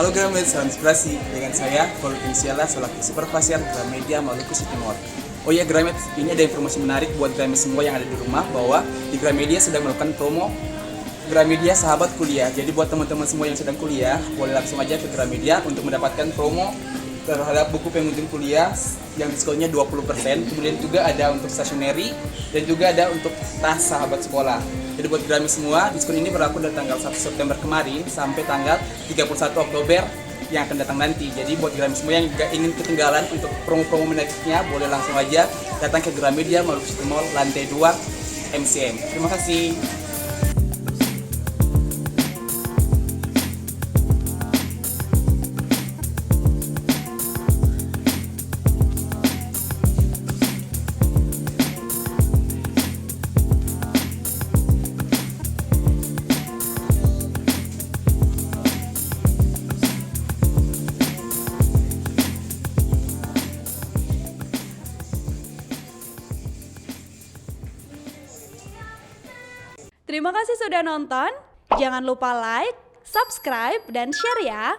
Halo Gramedia, salam inspirasi. Dengan saya, Paul Insiala, selaku Supervisor Gramedia Maluku Timur. Oh ya Gramedia, ini ada informasi menarik buat Gramedia semua yang ada di rumah bahwa di Gramedia sedang melakukan promo Gramedia Sahabat Kuliah. Jadi buat teman-teman semua yang sedang kuliah, boleh langsung aja ke Gramedia untuk mendapatkan promo terhadap buku pengunjung kuliah yang diskonnya 20%. Kemudian juga ada untuk stationery dan juga ada untuk tas sahabat sekolah. Jadi buat Gramedia semua, diskon ini berlaku dari tanggal 1 September kemarin sampai tanggal 31 Oktober yang akan datang nanti. Jadi buat Gramedia semua yang juga ingin ketinggalan untuk promo-promo menariknya, boleh langsung aja datang ke Gramedia Maluku City Mall lantai 2 MCM. Terima kasih. Terima kasih sudah nonton. Jangan lupa like, subscribe, dan share ya.